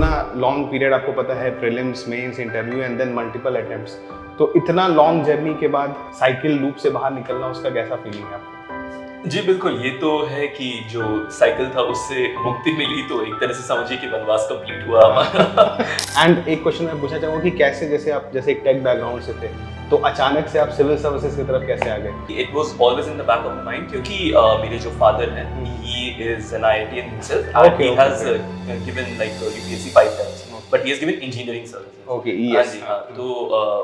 इतना long period आपको पता है, prelims, mains, interview and then multiple attempts, तो इतना लॉन्ग जर्नी के बाद साइकिल लूप से बाहर निकलना, उसका कैसा फीलिंग है आपको? जी, बिल्कुल, ये तो है कि जो साइकिल था उससे मुक्ति मिली तो एक तरह से समझिए कि वनवास कंप्लीट हुआ हमारा। एंड एक क्वेश्चन मैं पूछना चाहूँगा कि कैसे, जैसे आप जैसे एक टेक बैकग्राउंड से थे, तो अचानक से आप सिविल सर्विसेज की तरफ कैसे आ गए? It was always in the back of mind क्योंकि मेरे जो फादर हैं, he is an IITian himself and he has given like UPSC 5 times, but he has given engineering services. Okay, हाँ ईएस। जी, हाँ। तो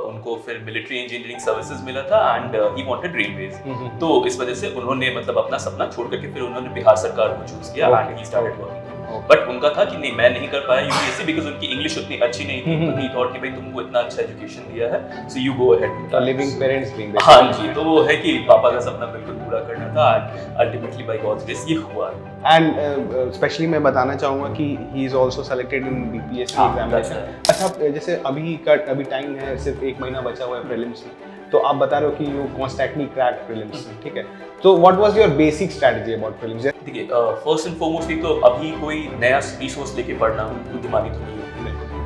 उनको फिर मिलिट्री इंजीनियरिंग सर्विसेज मिला था एंड ही वांटेड रेलवेज। तो इस वजह से उन्होंने मतलब अपना सपना छोड़ करके फिर उन्होंने बिहार सरकार को चूज किया and he started working. But उनका था कि नहीं, मैं नहीं कर पाया यूपीएससी बिकॉज उनकी इंग्लिश उतनी अच्छी नहीं थी, तो ही थॉट कि भाई तुमको इतना अच्छा एजुकेशन दिया है, so you go ahead. Living parents dream. हाँ जी, तो वो है कि पापा का सपना बिल्कुल पूरा करना था and ultimately by God's grace ये हुआ। एंड स्पेशली मैं बताना चाहूँगा कि he is also selected in BPSC examination. अच्छा, जैसे अभी टाइम है, सिर्फ 1 महीना बचा हुआ है प्रीलिम्स में, तो आप बता रहे हो कि यू कॉन्स्टेंटली क्रैक प्रीलिम्स, ठीक है? तो what was your basic strategy about prelims? देखिए, फर्स्ट एंड फॉरमोस्टली तो अभी कोई नया रिसोर्स लेके पढ़ना बुद्धिमानी तो नहीं है।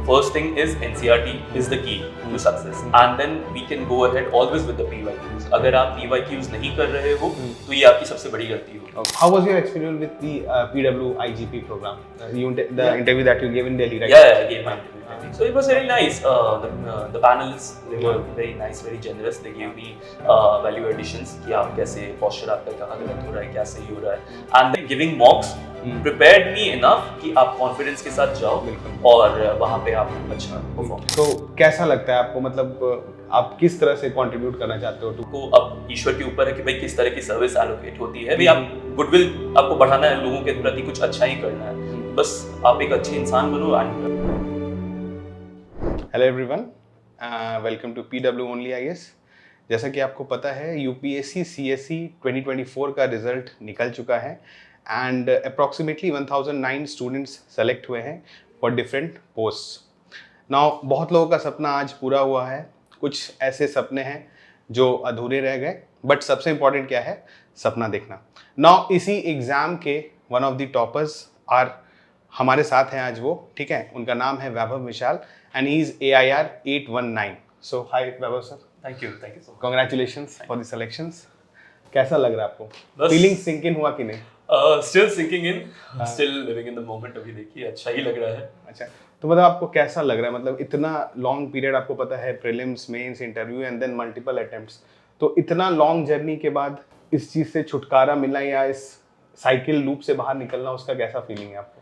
First thing is NCERT is the key to success, and then we can go ahead always with the PYQs. अगर आप PYQs नहीं कर रहे हो तो ये आपकी सबसे बड़ी गलती होगी। How was your experience with the PW IGP program? The interview that you gave in Delhi, right? Yeah, I gave my interview in Delhi. So it was very nice. The panelists, they were very nice, very generous. They gave me value additions कि आप कैसे posture आपका कहाँ गलत हो रहा है, क्या सही हो रहा है, and then giving mocks prepared me enough कि आप कॉन्फिडेंस के साथ जाओ और वहाँ पे आप अच्छा परफॉर्म। तो कैसा लगता है आपको, मतलब आप किस तरह से कंट्रीब्यूट करना चाहते हो? तो अब ईश्वर के ऊपर है कि भाई किस तरह की सर्विस एलोकेट होती है। भाई आप गुडविल आपको बढ़ाना है, लोगों के प्रति कुछ अच्छा ही करना है, बस आप एक अच्छे इंसान बनो। Hello everyone, welcome to PW only IAS। जैसा कि आपको पता है, यूपीएससी CSE 2024 का रिजल्ट निकल चुका है एंड अप्रॉक्सीमेटली 1009 स्टूडेंट्स सेलेक्ट हुए हैं फॉर डिफरेंट पोस्ट। नाउ बहुत लोगों का सपना आज पूरा हुआ है, कुछ ऐसे सपने हैं जो अधूरे रह गए, बट सबसे इम्पॉर्टेंट क्या है? सपना देखना। नाउ इसी एग्ज़ाम के वन ऑफ द टॉपर्स आर हमारे साथ हैं आज वो, ठीक है? उनका नाम है Vaibhav Vishal and he is AIR 819। So hi Vaibhav sir. Thank you so much. Congratulations for the selections. कैसा लग रहा है आपको? बस फीलिंग सिंक इन हुआ कि नहीं? Still sinking in, still living in the moment. अभी देखिए अच्छा ही लग रहा है। अच्छा, तो मतलब आपको कैसा लग रहा है? मतलब इतना लॉन्ग पीरियड आपको पता है, prelims, mains, interview and then multiple attempts, तो इतना लॉन्ग जर्नी के बाद इस चीज़ से छुटकारा मिलना या इस साइकिल लूप से बाहर निकलना, उसका कैसा फीलिंग है आपको?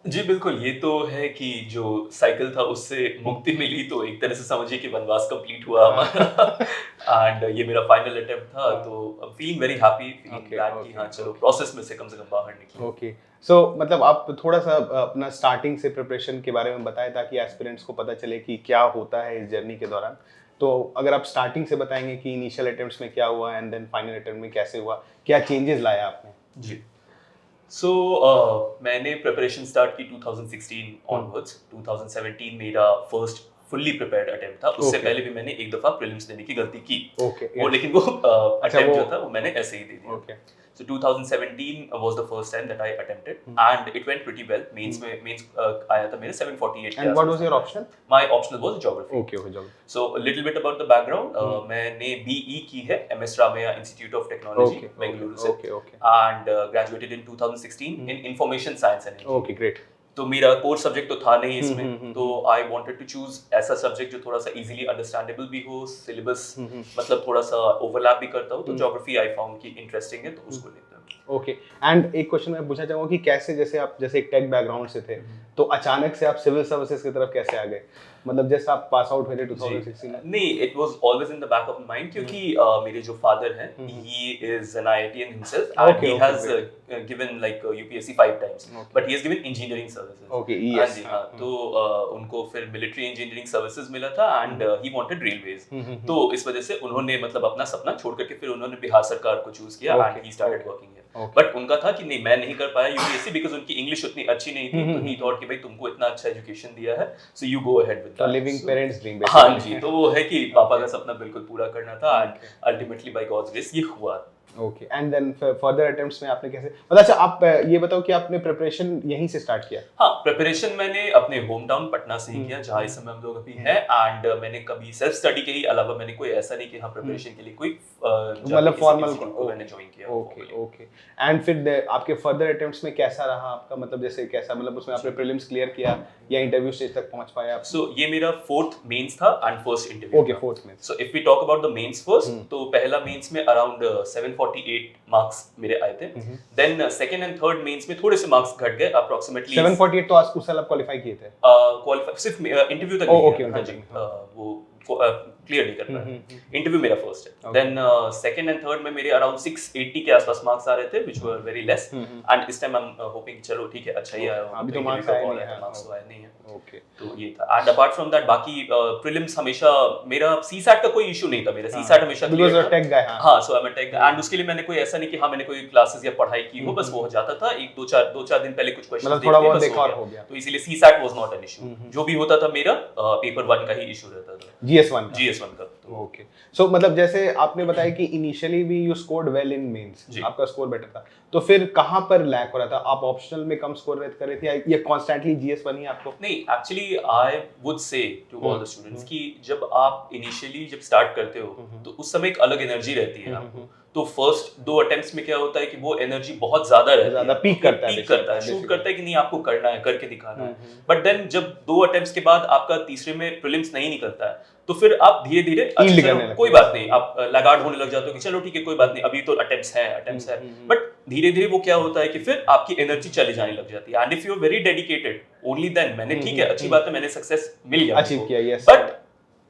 जी, बिल्कुल, ये तो है कि जो साइकिल था उससे मुक्ति मिली तो एक तरह से समझिए कि वनवास कंप्लीट हुआ हमारा एंड ये मेरा फाइनल अटेम्प्ट था, तो I am feeling very happy, feeling glad कि हाँ चलो प्रोसेस में से कम बाहर निकले। ओके, सो मतलब आप थोड़ा सा अपना स्टार्टिंग से प्रिपरेशन के बारे में बताएं ताकि एस्पिरेंट्स को पता चले कि क्या होता है इस जर्नी के दौरान। तो अगर आप स्टार्टिंग से बताएंगे कि इनिशियल अटेम्प्ट्स में क्या हुआ एंड देन फाइनल अटेम्प्ट में कैसे हुआ, क्या चेंजेस लाया आपने? जी, सो मैंने प्रिपरेशन स्टार्ट की 2016 ऑनवर्ड्स। 2017 मेरा फर्स्ट फुल्ली प्रिपेयर्ड अटेम्प्ट था। उससे पहले भी मैंने एक दफा प्रीलिम्स देने की गलती की, वो लेकिन वो अटेम्प्ट जो था वो मैंने ऐसे ही दे दिया। So 2017 was the first time that I attempted and it went pretty well. Means आया था मेरे 748 And what was your option? My optional was geography. Okay, geography. So a little bit about the background. मैंने BE की है MS Ramaiah Institute of Technology, Bengaluru से, and graduated in 2016 in Information Science and Engineering. Okay, great. तो मेरा core subject तो था नहीं इसमें, तो आई वांटेड टू चूज ऐसा सब्जेक्ट जो थोड़ा सा इजीली अंडरस्टैंडेबल भी हो, सिलेबस मतलब थोड़ा सा ओवरलैप भी करता हो, तो ज्योग्राफी आई फाउंड की इंटरेस्टिंग है, तो उसको लेता हूं। ओके, एंड एक क्वेश्चन मैं पूछना चाहूंगा कि कैसे, जैसे आप जैसे एक टेक बैकग्राउंड से थे, तो अचानक से आप सिविल सर्विसेज की तरफ कैसे आ गए? मतलब जैसे आप पास आउट हुए थे 2016 में? नहीं, it was always in the back of mind क्योंकि मेरे जो फादर हैं, he is an IITian himself and he has given like UPSC 5 times, but he has given engineering services. Okay, हाँ जी, हाँ। तो उनको फिर मिलिट्री इंजीनियरिंग सर्विसेज मिला था एंड ही वांटेड रेलवेज। तो इस वजह से उन्होंने मतलब अपना सपना छोड़ करके फिर उन्होंने बिहार सरकार को चूज किया and he started working here. But उनका था कि नहीं, मैं नहीं कर पाया यूपीएससी बिकॉज़ उनकी इंग्लिश उतनी अच्छी नहीं थी, तो ही थॉट कि भाई तुमको इतना अच्छा एजुकेशन दिया है, so you go ahead with that. Living parents dream. हाँ जी, तो वो है कि पापा का सपना बिल्कुल पूरा करना था and ultimately by God's grace ये हुआ। Okay, and then further attempts में आपने कैसे, मतलब अच्छा आप ये बताओ कि आपने प्रिपरेशन यहीं से स्टार्ट किया? हाँ, प्रिपरेशन मैंने अपने होम टाउन पटना से ही किया, जहाँ इस समय हम लोग अभी हैं। एंड मैंने कभी सेल्फ स्टडी के ही अलावा मैंने कोई ऐसा नहीं कि हाँ प्रिपरेशन के लिए कोई मतलब फॉर्मल को मैंने ज्वाइन किया ओके ओके। एंड फिर आपके फर्दर अटेम्प्ट्स में कैसा रहा आपका, मतलब जैसे कैसा, मतलब उसमें आपने प्रीलिम्स क्लियर किया या इंटरव्यू स्टेज तक पहुंच पाए आप? सो ये मेरा 4th मेंस था and first interview. Okay, 4th mains. So if we talk about the mains first, तो पहला मेंस में अराउंड 748 मार्क्स मेरे आए थे। Then second and third mains में थोड़े से मार्क्स घट गए, अप्रोक्सीमेटली 748 तो आज उस साल आप क्वालीफाई किए थे? क्वालिफाई सिर्फ इंटरव्यू तक नहीं ओके, है, हाँ जी, वो क्लियर नहीं कर पाया। इंटरव्यू मेरा फर्स्ट है। देन सेकंड एंड थर्ड में मेरे अराउंड 680 के आसपास मार्क्स आ रहे थे, which were very less. And इस टाइम आई एम होपिंग चलो ठीक है, अच्छा ही आया होगा, अभी तो मार्क्स आए नहीं है, मार्क्स तो आए नहीं है। ओके, तो ये था। एंड अपार्ट फ्रॉम दैट बाकी प्रीलिम्स हमेशा मेरा सीसैट का कोई इशू नहीं था, मेरा सीसैट हमेशा बिकॉज़ क्लियर ऑफ था। Tech guy. हाँ, so I am a tech and उसके लिए मैंने कोई ऐसा नहीं कि हाँ मैंने कोई क्लासेस या पढ़ाई की हो, बस वो हो जाता था। एक दो चार दिन पहले कुछ क्वेश्चंस मतलब थोड़ा बहुत बस देखा और हो गया। तो इसीलिए CSAT was not an issue. जो भी होता था मेरा पेपर 1 का ही इशू रहता था, GS1 का। ओके, सो मतलब जैसे आपने बताया कि इनिशियली भी you scored well in mains, आपका स्कोर बेटर था, तो फिर कहाँ पर लैक हो रहा था? आप ऑप्शनल में कम स्कोर कर रहे थे या ये कांस्टेंटली GS1 ही आपको? नहीं, actually I would say to all the students कि जब आप इनिशियली जब स्टार्ट करते हो तो उस समय एक अलग एनर्जी रहती है आपको। तो फर्स्ट 2 अटेम्प्ट्स में क्या होता है कि वो एनर्जी बहुत ज्यादा रहती है, ज्यादा पीक करता है, शूट करता है कि नहीं आपको करना है, करके दिखाना है। बट देन जब 2 अटेम्प्ट्स के बाद आपका तीसरे में प्रीलिम्स नहीं निकलता है, तो फिर आप धीरे धीरे कोई बात नहीं, आप लैगार्ड होने लग जाते हो कि चलो ठीक है कोई बात नहीं, अभी तो अटेम्प्ट्स है। बट धीरे धीरे वो क्या होता है कि फिर आपकी एनर्जी चली जाने लग जाती है। And if you are very dedicated only then, मैंने ठीक है अच्छी बात है, मैंने सक्सेस मिल गया, अचीव किया, यस। बट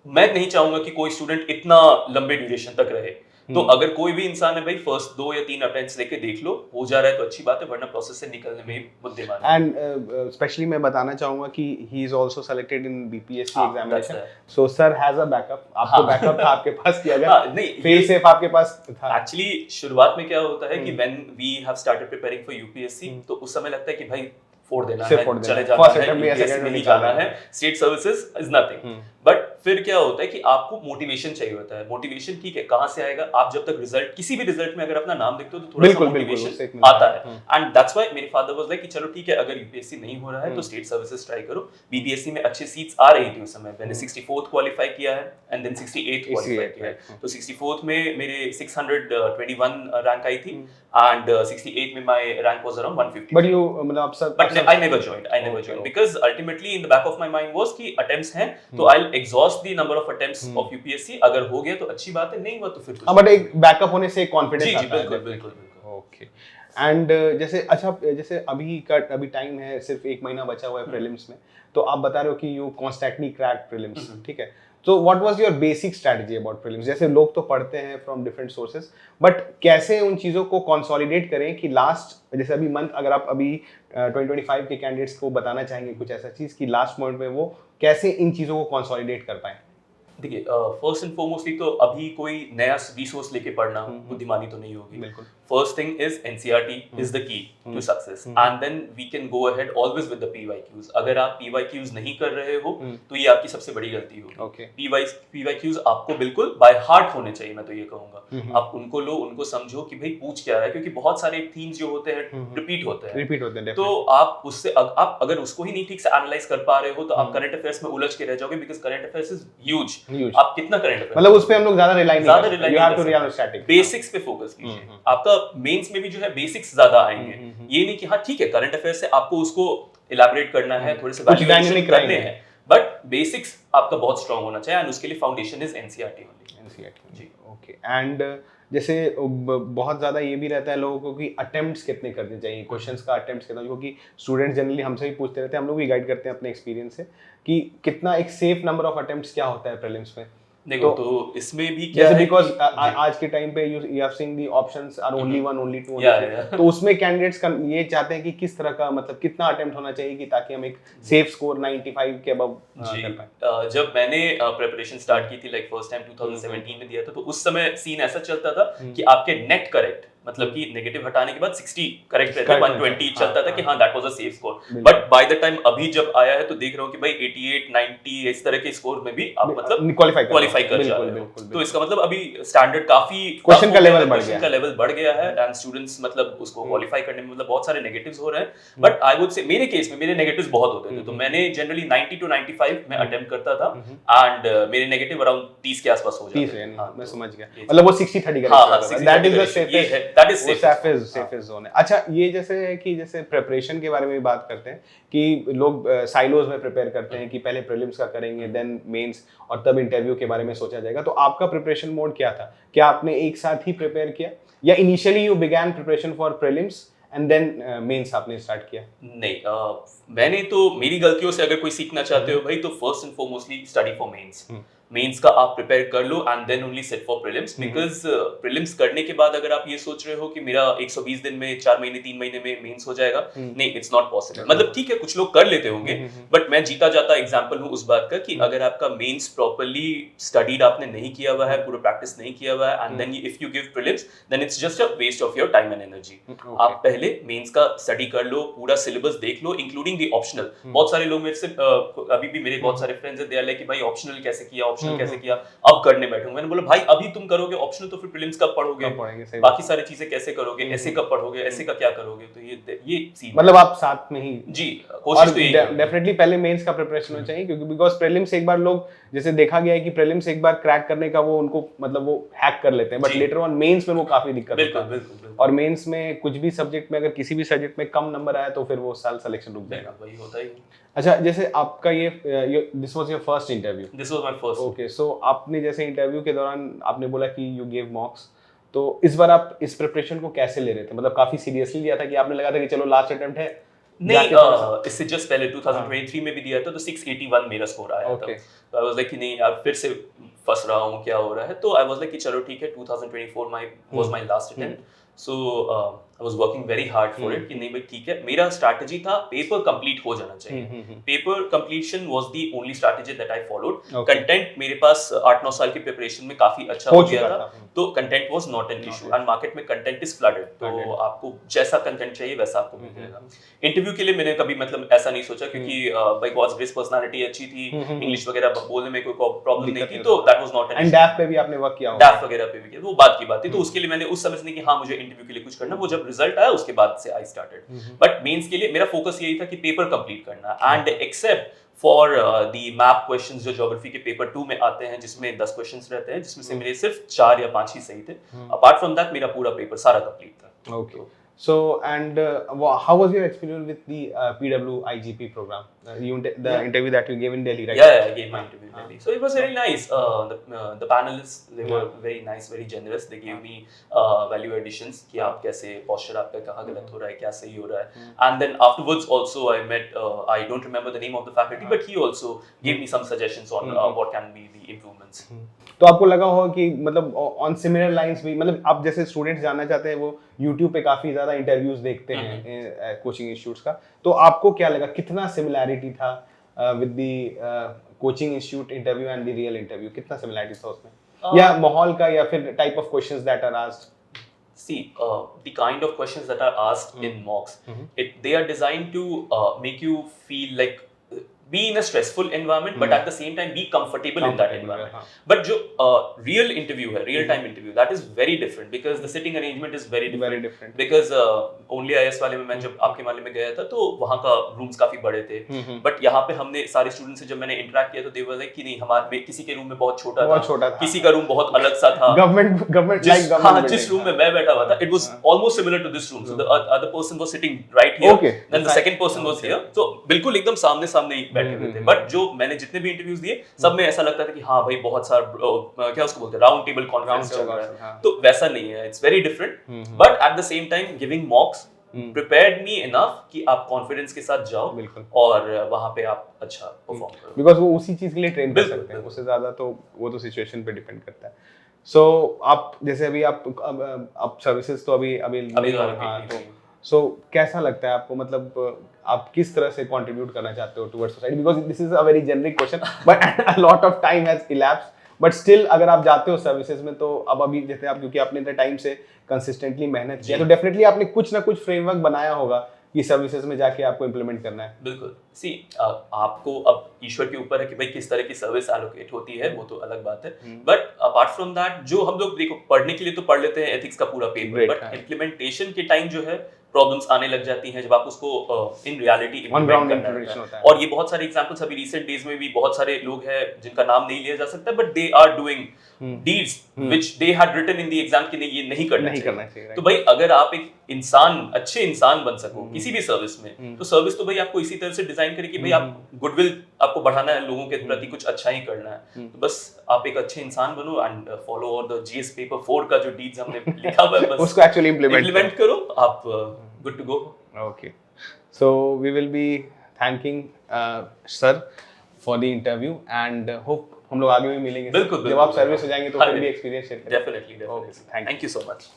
मैं नहीं चाहूंगा कि कोई स्टूडेंट इतना लंबे ड्यूरेशन तक रहे। तो अगर कोई भी इंसान है भाई, फर्स्ट 2 या 3 अटेम्प्ट्स लेके देख लो, हो जा रहा है तो अच्छी बात है, वरना प्रोसेस से निकलने में ही बुद्धिमान है। एंड स्पेशली मैं बताना चाहूंगा कि he is also selected in BPSC examination, that's so sir has a backup. आपको बैकअप था आपके पास कि अगर नहीं, फेल सेफ आपके पास था? एक्चुअली शुरुआत में क्या होता है कि when we have started preparing for UPSC, तो उस समय लगता है कि भाई फोड़ देना है, चले जाना है, यूपीएससी में नहीं जाना है, state services is nothing. But फिर क्या होता है कि आपको मोटिवेशन चाहिए होता है। मोटिवेशन ठीक है, कहां से आएगा? आप जब तक रिजल्ट, किसी भी रिजल्ट में अगर अपना नाम देखते हो तो थोड़ा सा मोटिवेशन आता है। एंड दैट्स व्हाई मेरे फादर वाज लाइक कि चलो ठीक है, अगर यूपीएससी नहीं हो रहा है तो स्टेट सर्विसेज ट्राई करो। बीपीएससी में अच्छी सीट्स आ रही थी उस समय, मैंने 64th क्वालीफाई किया है एंड देन 68th क्वालीफाई किया है। तो 64th में मेरे 621 रैंक आई थी एंड 68th में my rank was around 150। But you मतलब आप सब, but I never joined because ultimately in the back of my mind was कि अटेम्प्ट्स हैं तो I will exhaust the number of attempts of UPSC. अगर हो गया तो अच्छी बात है, नहीं हुआ तो फिर कुछ। बट एक बैकअप होने से कॉन्फिडेंस आता है। बिल्कुल। ओके, एंड जैसे अच्छा, जैसे अभी टाइम है, सिर्फ 1 महीना बचा हुआ है प्रीलिम्स में, तो आप बता रहे हो कि यू कॉन्स्टेंटली क्रैक प्रीलिम्स, ठीक है? तो what was your basic strategy about prelims? जैसे लोग तो पढ़ते हैं फ्रॉम डिफरेंट सोर्सेज, बट कैसे उन चीज़ों को कंसोलिडेट करें कि लास्ट, जैसे अभी मंथ, अगर आप अभी 2025 के कैंडिडेट्स को बताना चाहेंगे कुछ ऐसा चीज़ कि लास्ट मोमेंट में वो कैसे इन चीज़ों को कंसोलिडेट कर पाएं? देखिए, फर्स्ट एंड फॉरमोस्टली तो अभी कोई नया रिसोर्स लेके पढ़ना बुद्धिमानी तो नहीं होगी। बिल्कुल। First thing is NCERT is the key to success and then we can go ahead always with the PYQs. अगर आप पीवाईक्यूज नहीं कर रहे हो तो ये आपकी सबसे बड़ी गलती होगी। ओके, पीवाईक्यूज आपको बिल्कुल बाय हार्ट होने चाहिए, मैं तो ये कहूंगा। आप उनको लो, उनको समझो कि भाई पूछ क्या रहा है, क्योंकि बहुत सारे थीम्स जो होते हैं रिपीट होते हैं। तो आप उससे आप अगर उसको ही नहीं ठीक से एनालाइज कर पा रहे हो तो आप करंट अफेयर्स में उलझ के रह जाओगे, because current affairs is huge. आप कितना करंट अफेयर्स, मतलब उस पे हम लोग ज्यादा रिलाई नहीं करते, you have to rely on static, basics पे फोकस कीजिए। आपका मेंस में भी जो है बेसिक्स ज्यादा आएंगे। ये नहीं कि हाँ ठीक है करंट अफेयर्स से आपको उसको इलैबोरेट करना है, थोड़े से वैल्यूएशन करने हैं, बट बेसिक्स आपका बहुत स्ट्रांग होना चाहिए एंड उसके लिए foundation is NCERT only. NCERT जी, ओके। एंड जैसे बहुत ज़्यादा ये भी रहता है लोगों को कि अटेम्प्ट्स कितने करने चाहिए, क्वेश्चंस का अटेम्प्ट्स कितना, क्योंकि स्टूडेंट्स जनरली हमसे भी पूछते रहते हैं, हम लोग भी गाइड करते हैं अपने एक्सपीरियंस से कि कितना एक सेफ नंबर ऑफ अटेम्प्ट्स क्या होता है प्रीलिम्स में। देखो तो इसमें भी क्या है, है, बिकॉज़ आज के टाइम पे you have seen the options are only 1, only 2, तो उसमें कैंडिडेट्स का ये चाहते हैं कि किस तरह का, मतलब कितना अटेम्प्ट होना चाहिए कि ताकि हम एक सेफ स्कोर 95 के अबव कर पाएं। जब मैंने प्रिपरेशन स्टार्ट की थी, लाइक फर्स्ट टाइम 2017 में दिया था, तो उस समय सीन ऐसा चलता था कि आपके नेट करेक्ट, मतलब कि नेगेटिव हटाने के बाद 60 करेक्ट रहते, Correct 120 रहता है, चलता था कि हाँ। हाँ that was a safe score. बिल्कुल। बट बाय द टाइम अभी जब आया है तो देख रहा हूँ कि भाई 88 90 इस तरह के स्कोर में भी आप मतलब क्वालिफाई कर जा रहे हो। तो इसका मतलब अभी स्टैंडर्ड काफी क्वेश्चन का लेवल बढ़ क्वेश्चन गया का है। लेवल बढ़ गया है एंड स्टूडेंट्स मतलब उसको क्वालिफाई करने में मतलब बहुत सारे नेगेटिव्स हो रहे हैं। हम्म। बट आई वुड से मेरे केस में मेरे नेगेटिव्स बहुत होते थे, तो मैंने जनरली 90 to 95 में अटेम्प्ट करता था एंड मेरे नेगेटिव अराउंड 30 के आसपास हो जाते 30 थे। है, हाँ, मैं तो समझ गया, ये मतलब वो 60-30 का हाँ, रेशियो हाँ, होता है, 60-30 दैट इज द ratio, ये है, सेफेस्ट, that is वो safest, सेफेस्ट जोन है। अच्छा, ये जैसे है कि जैसे प्रिपरेशन के बारे में भी बात करते हैं कि लोग साइलोज में प्रिपेयर करते हैं कि पहले प्रीलिम्स का करेंगे देन मेंस और तब इंटरव्यू के बारे में सोचा जाएगा, तो आपका प्रिपरेशन मोड क्या था? क्या आपने एक साथ ही प्रिपेयर किया या initially you began preparation for prelims and then mains आपने स्टार्ट किया? नहीं, मैंने तो मेरी गलतियों से अगर कोई सीखना चाहते हो भाई तो first and foremostly study for mains. Mains का आप प्रिपेयर कर लो and then only set for prelims, because prelims करने के बाद अगर आप ये सोच रहे हो कि मेरा 120 दिन में 4 महीने 3 महीने में मेंस हो जाएगा, नहीं, इट्स नॉट पॉसिबल। मतलब ठीक है कुछ लोग कर लेते होंगे, बट मैं जीता जाता एग्जांपल हूँ उस बात का कि अगर आपका मेंस प्रॉपर्ली स्टडीड आपने नहीं किया हुआ है, पूरा प्रैक्टिस नहीं किया हुआ है and then if you give prelims then it's just a waste of your time and energy. आप पहले मेंस का स्टडी कर लो, पूरा सिलेबस देख लो इंक्लूडिंग द ऑप्शनल। बहुत सारे लोग मेरे से अभी भी मेरे बहुत सारे फ्रेंड्स हैं, दे आर लाइक कि भाई ऑप्शनल कैसे किया, ऑप्शनल कैसे किया, अब करने बैठूंगा। मैंने बोला भाई अभी तुम करोगे ऑप्शनल तो फिर प्रीलिम्स कब पढ़ोगे, बाकी सारी चीजें कैसे करोगे, ऐसे कब पढ़ोगे, ऐसे का क्या करोगे? तो ये सीन मतलब आप साथ में ही जी कोशिश तो यही डेफिनेटली पहले मेंस का प्रिपरेशन होना चाहिए, क्योंकि बिकॉज प्रीलिम्स एक बार लोग जैसे देखा गया है कि प्रीलिम्स एक बार क्रैक करने का वो उनको मतलब वो हैक कर लेते हैं, बट लेटर ऑन मेंस में वो काफी दिक्कत होता है। बिल्कुल। और मेंस में कुछ भी सब्जेक्ट में अगर किसी भी सब्जेक्ट में कम नंबर आया तो फिर वो साल सिलेक्शन रुक जाएगा। वही होता ही। अच्छा, जैसे आपका ये this was your first interview? This was my first. Okay, so आपने जैसे इंटरव्यू के दौरान आपने बोला कि यू गिव मॉक्स, तो इस बार आप इस प्रिपरेशन को कैसे ले रहे थे? मतलब काफी सीरियसली लिया था कि आपने लगा था कि चलो लास्ट अटेम्प्ट है? नहीं, इससे जस्ट पहले 2023 में भी दिया था तो 681 मेरा स्कोर आया था। तो आई वाज लाइक कि नहीं यार फिर से फंस रहा हूँ, क्या हो रहा है? तो आई वाज लाइक कि चलो ठीक है, 2024 was my last attempt, so I was working very hard for it कि नहीं भाई ठीक है। मेरा स्ट्रैटेजी था पेपर कंप्लीट हो जाना चाहिए, paper completion was the only strategy that I followed. Content मेरे पास 8-9 साल की प्रिपरेशन में काफी अच्छा हो गया था, तो content was not an issue and market में कंटेंट इज फ्लडेड, तो आपको जैसा कंटेंट चाहिए वैसा आपको मिल जाएगा। इंटरव्यू के लिए मैंने कभी मतलब ऐसा नहीं सोचा, क्योंकि बाय गॉड्स ग्रेस पर्सनालिटी अच्छी थी, इंग्लिश वगैरह बोलने में कोई प्रॉब्लम नहीं थी, तो that was not an issue. And डैफ पे भी आपने वर्क किया होगा? डैफ वगैरह पे भी किया, वो बात की बात थी। तो उसके लिए मैंने उस समय से नहीं कि हाँ मुझे इंटरव्यू के लिए कुछ करना, वो जब रिजल्ट आया उसके बाद से आई स्टार्टेड। बट मेंस के लिए मेरा फोकस यही था कि पेपर कंप्लीट करना, and except for the map questions जो ज्योग्राफी के पेपर 2 में आते हैं, जिसमें 10 क्वेश्चंस रहते हैं, जिसमें से मेरे सिर्फ 4 या 5 ही सही थे। अपार्ट फ्रॉम दैट मेरा पूरा पेपर सारा कंप्लीट था। Okay, so and how was your experience with the PW IGP program? The interview that you gave in Delhi, right? Yeah, I gave my interview in Delhi. So it was very nice. The panelists, they were very nice, very generous. They gave me value additions कि आप कैसे posture आपका कहाँ गलत हो रहा है, क्या सही हो रहा है. And then afterwards also I met, I don't remember the name of the faculty, but he also gave me some suggestions on what can be the improvements. तो आपको लगा होगा कि मतलब ऑन सिमिलर लाइंस भी, मतलब आप जैसे स्टूडेंट्स जानना चाहते हैं वो YouTube पे काफी ज्यादा इंटरव्यूज देखते हैं कोचिंग इंस्टीट्यूट्स का, तो आपको क्या लगा कितना सिमिलैरिटी था with the coaching institute interview and the real interview? कितना सिमिलैरिटी था उसमें, या माहौल का, या फिर type of questions that are asked? See, the kind of questions that are asked in mocks, they are designed to make you feel like be in a stressful environment, but at the same time be comfortable in that environment. But जो real interview है, real time interview, that is very different because the sitting arrangement is very different. Because only IS वाले में मैं जब आपके वाले में गया था तो वहाँ का rooms काफी बड़े थे, but यहाँ पे हमने सारे students से जब मैंने interact किया तो they were like कि नहीं हमारे किसी के room में बहुत छोटा था, किसी का room बहुत अलग सा था, government जिस room में मैं बैठा हुआ था it was almost similar to this room, so the other person was sitting right here, then the second person was here, so बिल्कुल एकदम सामने सामने ही बैठे हुए थे। बट जो मैंने जितने भी इंटरव्यूज दिए सब में ऐसा लगता था कि हाँ भाई बहुत सारा क्या उसको बोलते हैं राउंड टेबल कॉन्फ्रेंस चल रहा है, तो वैसा नहीं है, it's very different. But at the same time giving मॉक्स prepared me enough कि आप कॉन्फिडेंस के साथ जाओ और वहां पे आप अच्छा परफॉर्म करो, बिकॉज़ वो उसी चीज के लिए ट्रेन कर सकते हैं, उससे ज्यादा तो वो तो सिचुएशन पे डिपेंड करता है। सो आप जैसे अभी आप सर्विसेज तो अभी हाँ, तो सो कैसा लगता है आपको, मतलब आप किस तरह से कंट्रीब्यूट करना चाहते हो towards society? Because this is a very generic question but a lot of time has elapsed but still अगर आप जाते हो सर्विसेज में तो अब अभी जैसे आप, क्योंकि आपने इतने टाइम से कंसिस्टेंटली मेहनत किया, जी। तो डेफिनेटली आपने कुछ ना कुछ फ्रेमवर्क बनाया होगा कि सर्विसेज में जाके आपको इम्प्लीमेंट करना है। बिल्कुल। सी आपको अब ईश्वर के ऊपर है कि भाई किस तरह की सर्विस एलोकेट होती है, वो तो अलग बात है। बट अपार्ट फ्रॉम दैट, जो हम लोग देखो पढ़ने के लिए तो पढ़ लेते हैं एथिक्स का पूरा पेपर, Great, बट हाँ। इम्प्लीमेंटेशन के टाइम जो है प्रॉब्लम्स आने लग जाती हैं जब आप उसको in reality on implement ground करना इंप्लीमेंटेशन होता होता है। है। और ये बहुत सारे एग्जांपल्स अभी रिसेंट डेज में भी बहुत सारे लोग हैं जिनका नाम नहीं लिया जा सकता, but they are doing deeds which they had written in the exam कि नहीं ये नहीं करना नहीं चाहिए। करना चाहिए, तो भाई अगर आप एक इंसान, अच्छे इंसान बन सको किसी भी सर्विस में, तो सर्विस तो भाई आपको इसी तरह से डिजाइन करे कि भाई आप गुडविल आपको बढ़ाना है, लोगों के प्रति कुछ अच्छा ही करना है। तो बस आप एक अच्छे इंसान बनो एंड फॉलो और द जीएस पेपर 4 का जो डीड्स हमने लिखा हुआ है बस उसको एक्चुअली इम्प्लीमेंट करो, आप good to go. Okay. So we will be thanking sir for the interview and hope हम लोग आगे भी मिलेंगे। बिल्कुल जब आप सर्विस हो जाएंगे तो फिर हाँ, भी एक्सपीरियंस शेयर करेंगे। Definitely Okay, thank you. Thank you so much.